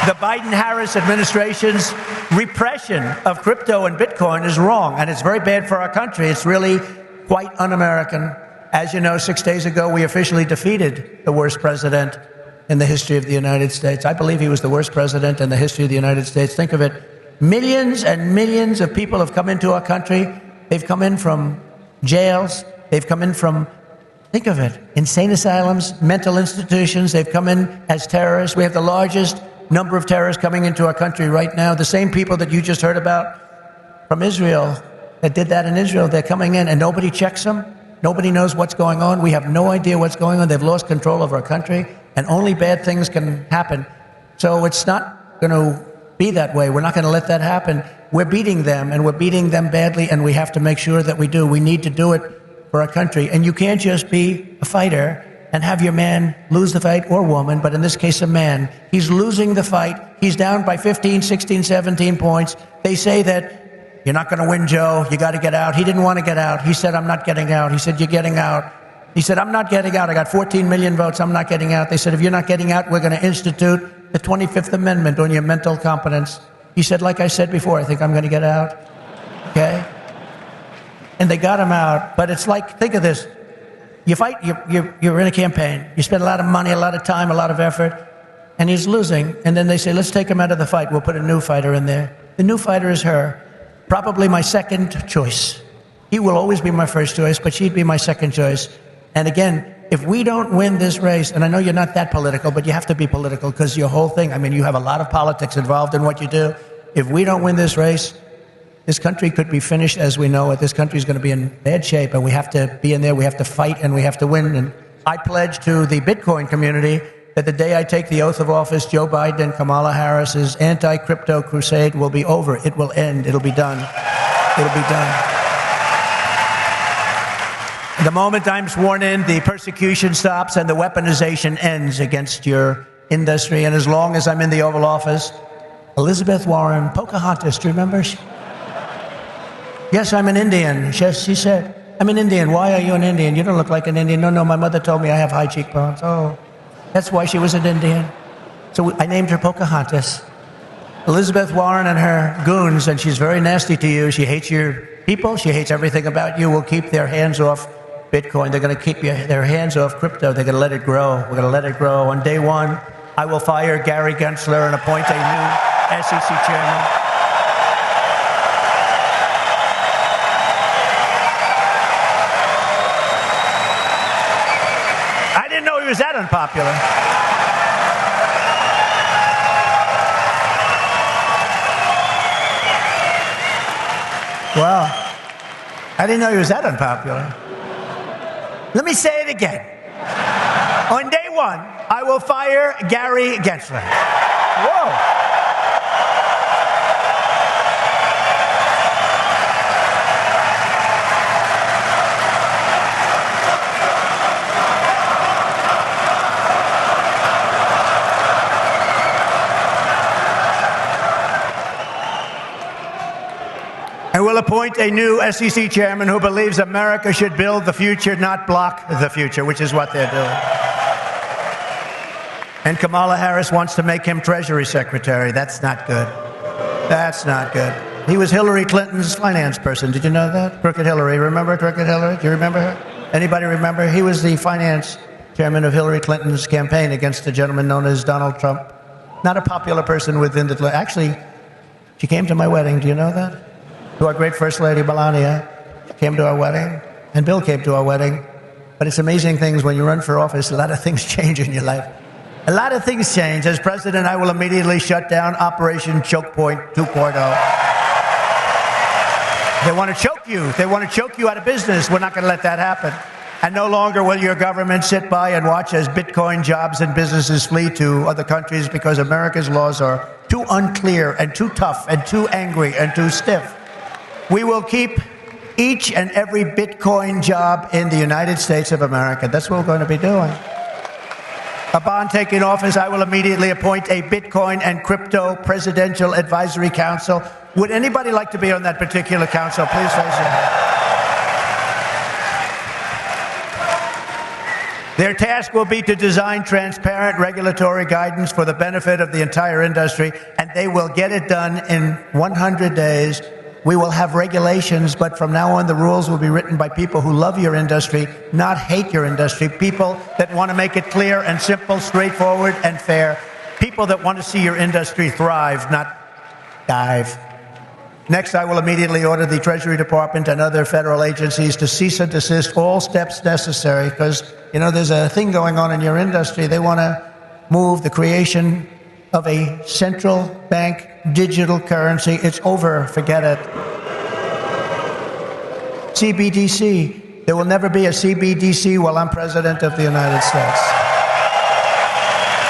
[SPEAKER 2] The Biden-Harris administration's repression of crypto and Bitcoin is wrong, and it's very bad for our country. It's really quite un-American. As you know, 6 days ago, we officially defeated the worst president in the history of the United States. I believe he was the worst president in the history of the United States. Think of it. Millions and millions of people have come into our country. They've come in from jails. They've come in from, think of it, insane asylums, mental institutions. They've come in as terrorists. We have the largest number of terrorists coming into our country right now. The same people that you just heard about from Israel, that did that in Israel, they're coming in and nobody checks them. Nobody knows what's going on. We have no idea what's going on. They've lost control of our country, and only bad things can happen. So it's not going to be that way. We're not going to let that happen. We're beating them, and we're beating them badly, and we have to make sure that we do. We need to do it for our country. And you can't just be a fighter and have your man lose the fight, or woman, but in this case a man. He's losing the fight. He's down by 15, 16, 17 points. They say that you're not going to win, Joe. You got to get out. He didn't want to get out. He said, I'm not getting out. He said, you're getting out. He said, I'm not getting out. I got 14 million votes. I'm not getting out. They said, if you're not getting out, we're going to institute the 25th Amendment on your mental competence. He said, like I said before, I think I'm going to get out. Okay? And they got him out. But it's like, think of this. You fight, you're in a campaign. You spend a lot of money, a lot of time, a lot of effort, and he's losing. And then they say, let's take him out of the fight. We'll put a new fighter in there. The new fighter is her. Probably my second choice. He will always be my first choice, but she'd be my second choice. And again, if we don't win this race, and I know you're not that political, but you have to be political because your whole thing, you have a lot of politics involved in what you do. If we don't win this race, this country could be finished as we know it. This country is going to be in bad shape, and we have to be in there. We have to fight, and we have to win. And I pledge to the Bitcoin community that the day I take the oath of office, Joe Biden and Kamala Harris's anti-crypto crusade will be over. It will end. It'll be done. It'll be done. The moment I'm sworn in, the persecution stops and the weaponization ends against your industry. And as long as I'm in the Oval Office, Elizabeth Warren, Pocahontas, do you remember? Yes, I'm an Indian. Yes, she said, I'm an Indian. Why are you an Indian? You don't look like an Indian. No, my mother told me I have high cheekbones. Oh. That's why she was an Indian. So I named her Pocahontas. Elizabeth Warren and her goons, and she's very nasty to you. She hates your people. She hates everything about you. Will keep their hands off Bitcoin. They're going to keep their hands off crypto. They're going to let it grow. We're going to let it grow. On day one, I will fire Gary Gensler and appoint a new SEC chairman. I didn't know he was that unpopular. Well, I didn't know he was that unpopular. Let me say it again. On day one, I will fire Gary Gensler. Whoa. I will appoint a new SEC chairman who believes America should build the future, not block the future, which is what they're doing. And Kamala Harris wants to make him Treasury Secretary. That's not good. That's not good. He was Hillary Clinton's finance person. Did you know that? Crooked Hillary. Remember Crooked Hillary? Do you remember her? Anybody remember? He was the finance chairman of Hillary Clinton's campaign against a gentleman known as Donald Trump. Not a popular person within the... Actually, she came to my wedding. Do you know that? To our great First Lady, Melania, came to our wedding, and Bill came to our wedding. But it's amazing things when you run for office, a lot of things change in your life. A lot of things change. As president, I will immediately shut down Operation Choke Point 2.0. They want to choke you. They want to choke you out of business. We're not going to let that happen. And no longer will your government sit by and watch as Bitcoin jobs and businesses flee to other countries because America's laws are too unclear and too tough and too angry and too stiff. We will keep each and every Bitcoin job in the United States of America. That's what we're going to be doing. Upon taking office, I will immediately appoint a Bitcoin and Crypto Presidential Advisory Council. Would anybody like to be on that particular council? Please raise your hand. Their task will be to design transparent regulatory guidance for the benefit of the entire industry, and they will get it done in 100 days. We will have regulations, but from now on, the rules will be written by people who love your industry, not hate your industry, people that want to make it clear and simple, straightforward and fair, people that want to see your industry thrive, not dive. Next, I will immediately order the Treasury Department and other federal agencies to cease and desist all steps necessary because, you know, there's a thing going on in your industry. They want to move the creation of a central bank digital currency. It's over. Forget it. CBDC. There will never be a CBDC while I'm president of the United States.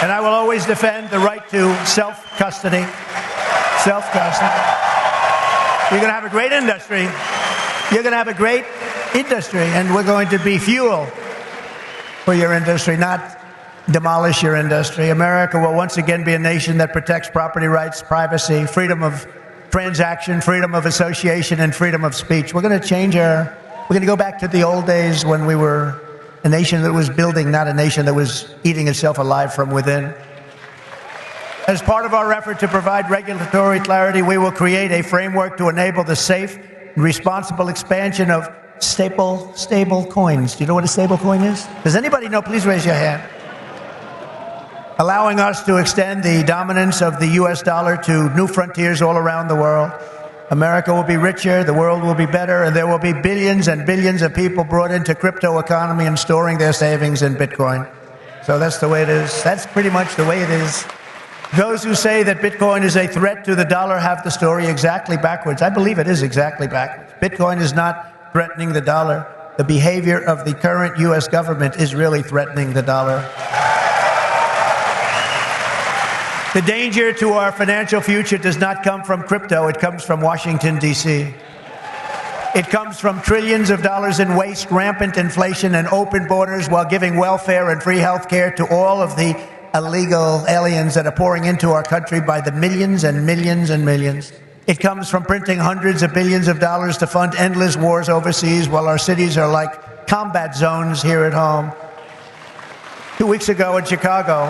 [SPEAKER 2] And I will always defend the right to self-custody. Self-custody. You're going to have a great industry. You're going to have a great industry, and we're going to be fuel for your industry, not demolish your industry. America will once again be a nation that protects property rights, privacy, freedom of transaction, freedom of association, and freedom of speech. We're going to we're going to go back to the old days when we were a nation that was building, not a nation that was eating itself alive from within. As part of our effort to provide regulatory clarity, we will create a framework to enable the safe and responsible expansion of stable coins. Do you know what a stable coin is? Does anybody know? Please raise your hand. Allowing us to extend the dominance of the U.S. dollar to new frontiers all around the world. America will be richer, the world will be better, and there will be billions and billions of people brought into crypto economy and storing their savings in Bitcoin. So that's the way it is. That's pretty much the way it is. Those who say that Bitcoin is a threat to the dollar have the story exactly backwards. I believe it is exactly backwards. Bitcoin is not threatening the dollar. The behavior of the current U.S. government is really threatening the dollar. The danger to our financial future does not come from crypto. It comes from Washington, D.C. It comes from trillions of dollars in waste, rampant inflation, and open borders while giving welfare and free health care to all of the illegal aliens that are pouring into our country by the millions and millions and millions. It comes from printing hundreds of billions of dollars to fund endless wars overseas while our cities are like combat zones here at home. 2 weeks ago in Chicago,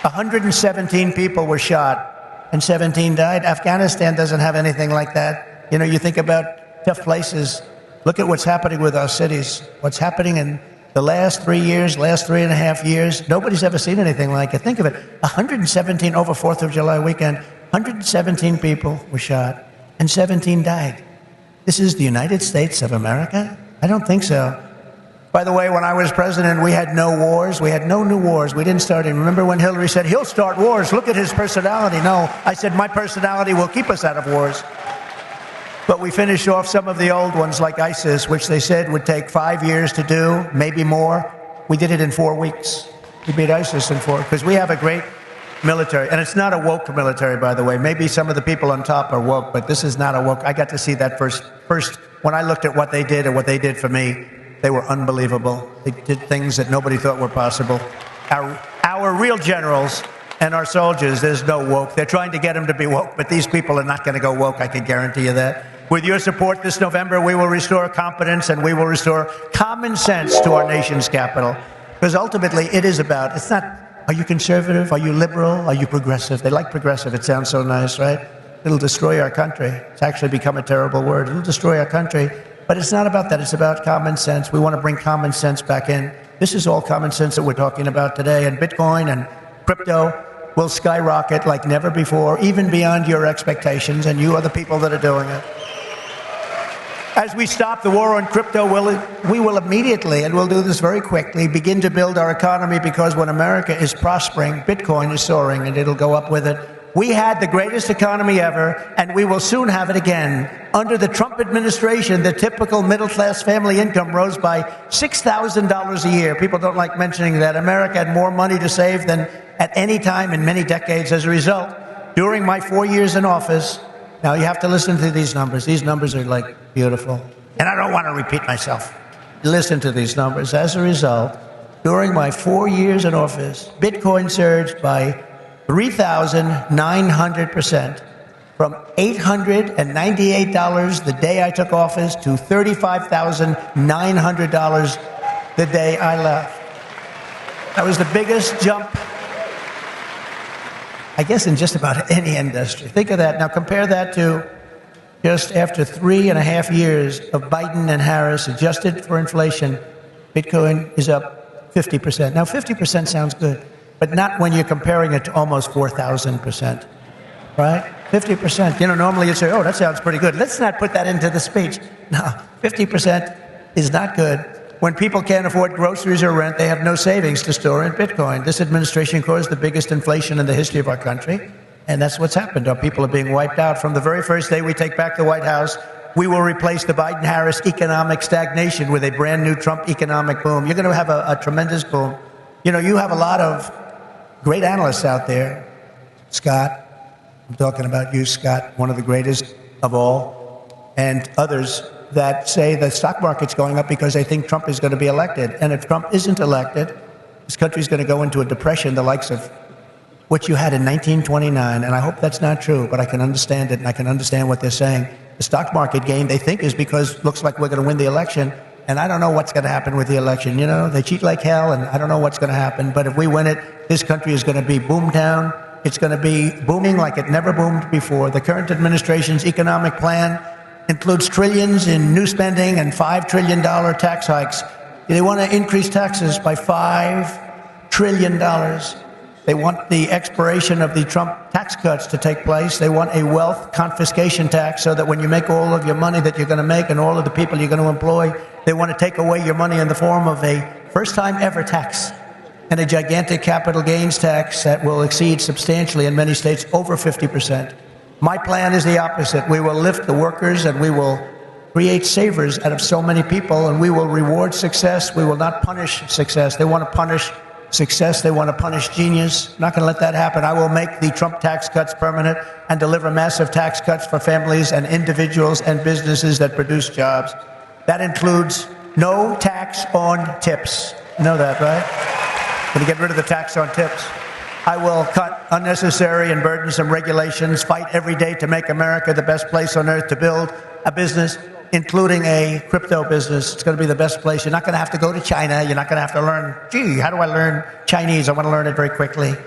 [SPEAKER 2] 117 people were shot and 17 died. Afghanistan doesn't have anything like that. You know, you think about tough places. Look at what's happening with our cities. What's happening in the last 3 years, last 3.5 years, nobody's ever seen anything like it. Think of it, 117 over 4th of July weekend, 117 people were shot and 17 died. This is the United States of America? I don't think so. By the way, when I was president, we had no wars. We had no new wars. We didn't start any. Remember when Hillary said, he'll start wars, look at his personality. No, I said, my personality will keep us out of wars. But we finished off some of the old ones like ISIS, which they said would take 5 years to do, maybe more. We did it in 4 weeks. We beat ISIS in 4, because we have a great military. And it's not a woke military, by the way. Maybe some of the people on top are woke, but this is not a woke. I got to see that first when I looked at what they did and what they did for me, they were unbelievable. They did things that nobody thought were possible. Our real generals and our soldiers, there's no woke. They're trying to get them to be woke, but these people are not going to go woke, I can guarantee you that. With your support this November, we will restore confidence and we will restore common sense to our nation's capital. Because ultimately, it is about, it's not, are you conservative? Are you liberal? Are you progressive? They like progressive. It sounds so nice, right? It'll destroy our country. It's actually become a terrible word. It'll destroy our country. But it's not about that. It's about common sense. We want to bring common sense back in. This is all common sense that we're talking about today. And Bitcoin and crypto will skyrocket like never before, even beyond your expectations. And you are the people that are doing it. As we stop the war on crypto, we will immediately, and we'll do this very quickly, begin to build our economy, because when America is prospering, Bitcoin is soaring and it'll go up with it. We had the greatest economy ever, and we will soon have it again. Under the Trump administration, the typical middle-class family income rose by $6,000 a year. People don't like mentioning that. America had more money to save than at any time in many decades. As a result, during my 4 years in office, now you have to listen to these numbers. These numbers are like beautiful. And I don't want to repeat myself. Listen to these numbers. As a result, during my 4 years in office, Bitcoin surged by 3,900%, from $898 the day I took office to $35,900 the day I left. That was the biggest jump, I guess, in just about any industry. Think of that. Now compare that to just after 3.5 years of Biden and Harris, adjusted for inflation, Bitcoin is up 50%. Now 50% sounds good, but not when you're comparing it to almost 4,000%, right? 50%. You know, normally you'd say, oh, that sounds pretty good. Let's not put that into the speech. No, 50% is not good. When people can't afford groceries or rent, they have no savings to store in Bitcoin. This administration caused the biggest inflation in the history of our country, and that's what's happened. Our people are being wiped out. From the very first day we take back the White House, we will replace the Biden-Harris economic stagnation with a brand new Trump economic boom. You're going to have a tremendous boom. You know, you have a lot of great analysts out there. Scott, I'm talking about you, Scott, one of the greatest of all, and others that say the stock market's going up because they think Trump is going to be elected. And if Trump isn't elected, this country's going to go into a depression the likes of what you had in 1929. And I hope that's not true, but I can understand it, and I can understand what they're saying. The stock market gain, they think, is because it looks like we're going to win the election. And I don't know what's going to happen with the election. You know, they cheat like hell, and I don't know what's going to happen. But if we win it, this country is going to be boomtown. It's going to be booming like it never boomed before. The current administration's economic plan includes trillions in new spending and $5 trillion tax hikes. They want to increase taxes by $5 trillion. They want the expiration of the Trump tax cuts to take place. They want a wealth confiscation tax, so that when you make all of your money that you're going to make and all of the people you're going to employ, they want to take away your money in the form of a first-time ever tax and a gigantic capital gains tax that will exceed substantially in many states over 50%. My plan is the opposite. We will lift the workers, and we will create savers out of so many people, and we will reward success. We will not punish success. They want to punish success. They want to punish genius. I'm not going to let that happen. I will make the Trump tax cuts permanent and deliver massive tax cuts for families and individuals and businesses that produce jobs. That includes no tax on tips. You know that, right? I'm going to get rid of the tax on tips. I will cut unnecessary and burdensome regulations, fight every day to make America the best place on earth to build a business, including a crypto business. It's going to be the best place. You're not going to have to go to China. You're not going to have to learn, gee, how do I learn Chinese? I want to learn it very quickly. I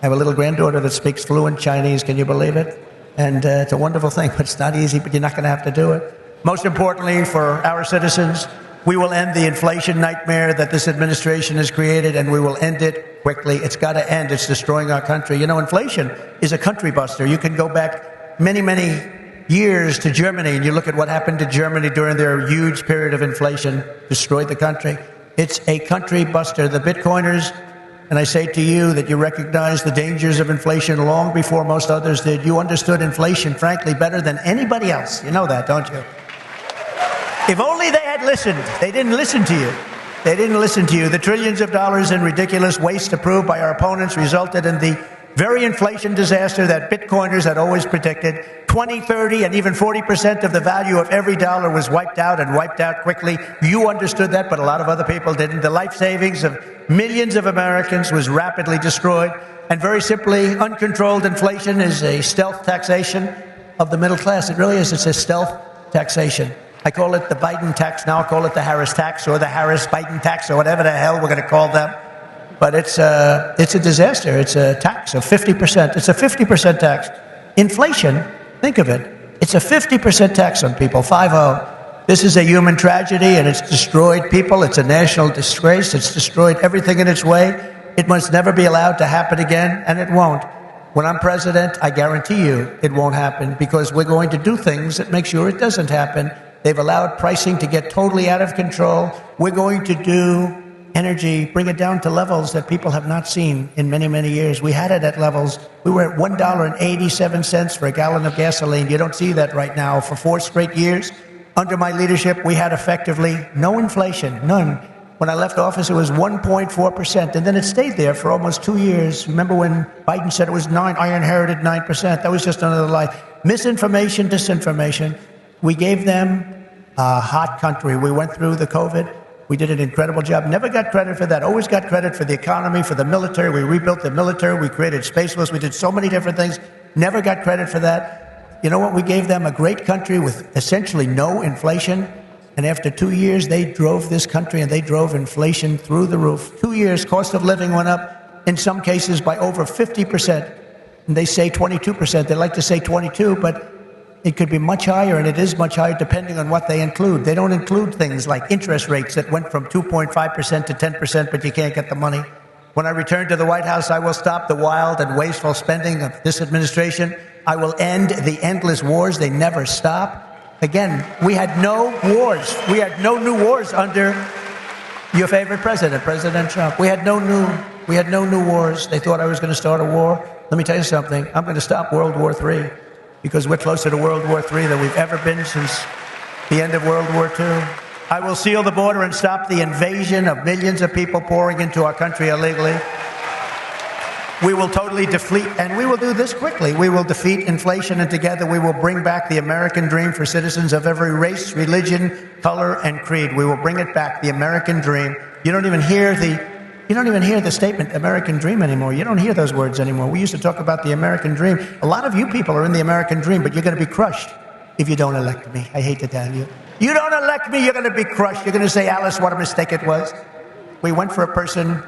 [SPEAKER 2] have a little granddaughter that speaks fluent Chinese. Can you believe it? And it's a wonderful thing, but it's not easy, but you're not going to have to do it. Most importantly, for our citizens, we will end the inflation nightmare that this administration has created, and we will end it quickly. It's got to end. It's destroying our country. You know, inflation is a country buster. You can go back many, many years to Germany, and you look at what happened to Germany during their huge period of inflation, destroyed the country. It's a country buster. The Bitcoiners, and I say to you that you recognize the dangers of inflation long before most others did. You understood inflation, frankly, better than anybody else. You know that, don't you? If only they had listened. They didn't listen to you. They didn't listen to you. The trillions of dollars in ridiculous waste approved by our opponents resulted in the very inflation disaster that Bitcoiners had always predicted. 20, 30, and even 40% of the value of every dollar was wiped out, and wiped out quickly. You understood that, but a lot of other people didn't. The life savings of millions of Americans was rapidly destroyed. And very simply, uncontrolled inflation is a stealth taxation of the middle class. It really is. It's a stealth taxation. I call it the Biden tax. Now I call it the Harris tax, or the Harris-Biden tax, or whatever the hell we're going to call them. But it's a disaster. It's a tax of 50%. It's a 50% tax. Inflation, think of it. It's a 50% tax on people, 5-0. This is a human tragedy, and it's destroyed people. It's a national disgrace. It's destroyed everything in its way. It must never be allowed to happen again, and it won't. When I'm president, I guarantee you it won't happen because we're going to do things that make sure it doesn't happen. They've allowed pricing to get totally out of control. We're going to do energy, bring it down to levels that people have not seen in many, many years. We had it at levels. We were at $1.87 for a gallon of gasoline. You don't see that right now. For 4 straight years, under my leadership, we had effectively no inflation, none. When I left office, it was 1.4%, and then it stayed there for almost 2 years. Remember when Biden said it was 9%? I inherited 9%. That was just another lie. Misinformation, disinformation. We gave them a hot country. We went through the COVID. We did an incredible job. Never got credit for that. Always got credit for the economy, for the military. We rebuilt the military. We created Space Force. We did so many different things. Never got credit for that. You know what? We gave them a great country with essentially no inflation. And after 2 years, they drove this country and they drove inflation through the roof. 2 years, cost of living went up, in some cases, by over 50%. And they say 22%. They like to say 22, but it could be much higher, and it is much higher depending on what they include. They don't include things like interest rates that went from 2.5% to 10%, but you can't get the money. When I return to the White House, I will stop the wild and wasteful spending of this administration. I will end the endless wars. They never stop. Again, we had no wars. We had no new wars under your favorite president, President Trump. We had no new wars. They thought I was going to start a war. Let me tell you something. I'm going to stop World War III because we're closer to World War III than we've ever been since the end of World War II. I will seal the border and stop the invasion of millions of people pouring into our country illegally. We will totally defeat, and we will do this quickly. We will defeat inflation, and together we will bring back the American dream for citizens of every race, religion, color, and creed. We will bring it back, the American dream. You don't even hear the statement American dream anymore. You don't hear those words anymore. We used to talk about the American dream. A lot of you people are in the American dream, but you're going to be crushed if you don't elect me. I hate to tell you. You don't elect me, you're going to be crushed. You're going to say, Alice, what a mistake it was. We went for a person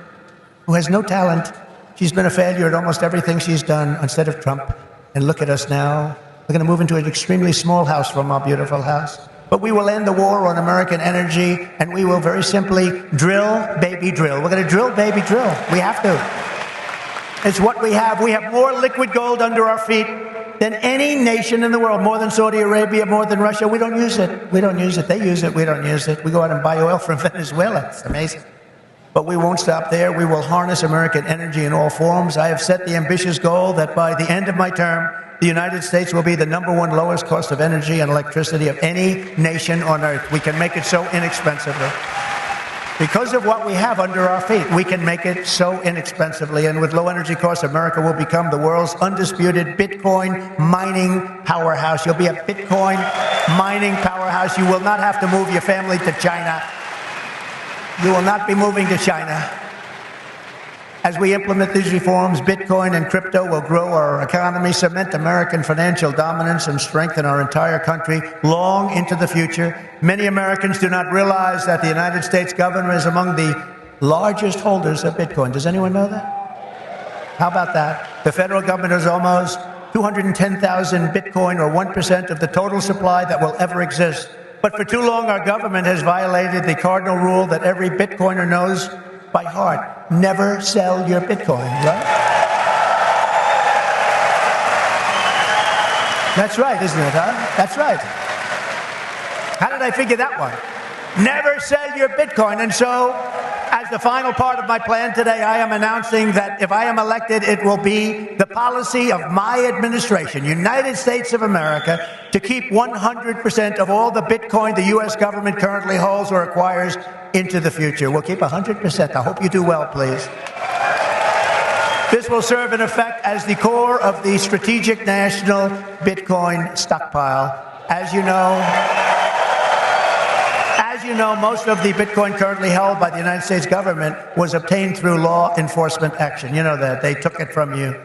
[SPEAKER 2] who has no talent. She's been a failure at almost everything she's done instead of Trump. And look at us now. We're going to move into an extremely small house from our beautiful house. But we will end the war on American energy, and we will very simply drill, baby, drill. We're going to drill, baby, drill. We have to. It's what we have. We have more liquid gold under our feet than any nation in the world, more than Saudi Arabia, more than Russia. We don't use it. We don't use it. They use it. We don't use it. We go out and buy oil from Venezuela. It's amazing. But we won't stop there. We will harness American energy in all forms. I have set the ambitious goal that by the end of my term, the United States will be the #1 lowest cost of energy and electricity of any nation on earth. We can make it so inexpensively. Because of what we have under our feet, we can make it so inexpensively. And with low energy costs, America will become the world's undisputed Bitcoin mining powerhouse. You'll be a Bitcoin mining powerhouse. You will not have to move your family to China. You will not be moving to China. As we implement these reforms, Bitcoin and crypto will grow our economy, cement American financial dominance, and strengthen our entire country long into the future. Many Americans do not realize that the United States government is among the largest holders of Bitcoin. Does anyone know that? How about that? The federal government has almost 210,000 Bitcoin, or 1% of the total supply that will ever exist. But for too long, our government has violated the cardinal rule that every Bitcoiner knows by heart. Never sell your Bitcoin, right? That's right, isn't it, huh? That's right. How did I figure that one? Never sell your Bitcoin. And so, as the final part of my plan today, I am announcing that if I am elected, it will be the policy of my administration, United States of America, to keep 100% of all the Bitcoin the U.S. government currently holds or acquires into the future. We'll keep 100%. I hope you do well, please. This will serve in effect as the core of the strategic national Bitcoin stockpile. As you know, most of the Bitcoin currently held by the United States government was obtained through law enforcement action. You know that. They took it from you.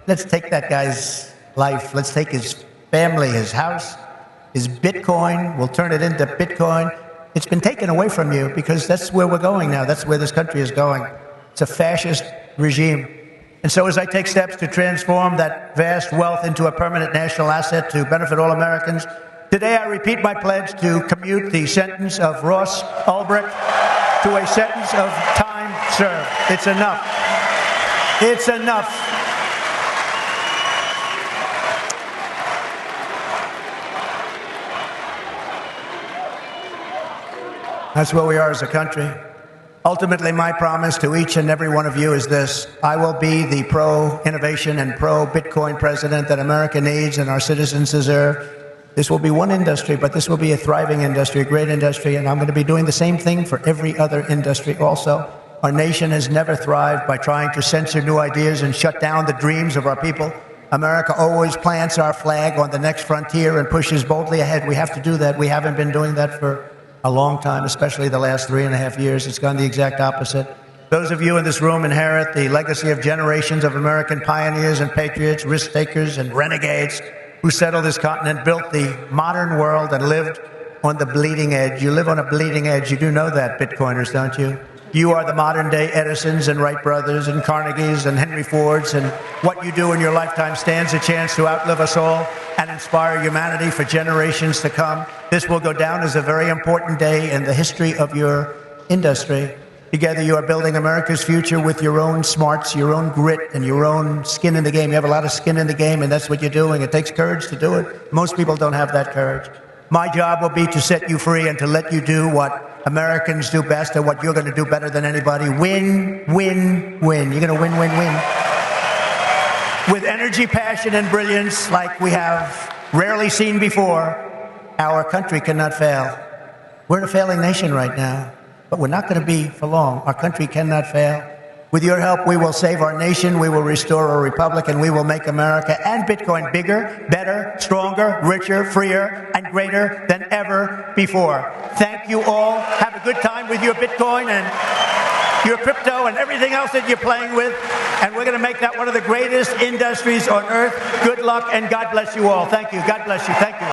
[SPEAKER 2] Let's take that guy's life. Let's take his family, his house, his Bitcoin. We'll turn it into Bitcoin. It's been taken away from you because that's where we're going now. That's where this country is going. It's a fascist regime. And so as I take steps to transform that vast wealth into a permanent national asset to benefit all Americans, today I repeat my pledge to commute the sentence of Ross Ulbricht to a sentence of time served. It's enough. It's enough. That's where we are as a country. Ultimately, my promise to each and every one of you is this. I will be the pro-innovation and pro-Bitcoin president that America needs and our citizens deserve. This will be one industry, but this will be a thriving industry, a great industry, and I'm going to be doing the same thing for every other industry also. Our nation has never thrived by trying to censor new ideas and shut down the dreams of our people. America always plants our flag on the next frontier and pushes boldly ahead. We have to do that. We haven't been doing that for a long time, especially the last 3.5 years. It's gone the exact opposite. Those of you in this room inherit the legacy of generations of American pioneers and patriots, risk takers and renegades who settled this continent, built the modern world, and lived on the bleeding edge. You live on a bleeding edge. You do know that, Bitcoiners, don't you? You are the modern-day Edisons and Wright brothers and Carnegies and Henry Fords, and what you do in your lifetime stands a chance to outlive us all and inspire humanity for generations to come. This will go down as a very important day in the history of your industry. Together you are building America's future with your own smarts, your own grit, and your own skin in the game. You have a lot of skin in the game, and that's what you're doing. It takes courage to do it. Most people don't have that courage. My job will be to set you free and to let you do what Americans do best and what you're going to do better than anybody. Win, win, win. You're going to win, win, win. With energy, passion, and brilliance like we have rarely seen before, our country cannot fail. We're a failing nation right now, but we're not going to be for long. Our country cannot fail. With your help, we will save our nation, we will restore our republic, and we will make America and Bitcoin bigger, better, stronger, richer, freer, and greater than ever before. Thank you all. Have a good time with your Bitcoin and your crypto and everything else that you're playing with. And we're going to make that one of the greatest industries on earth. Good luck, and God bless you all. Thank you. God bless you. Thank you.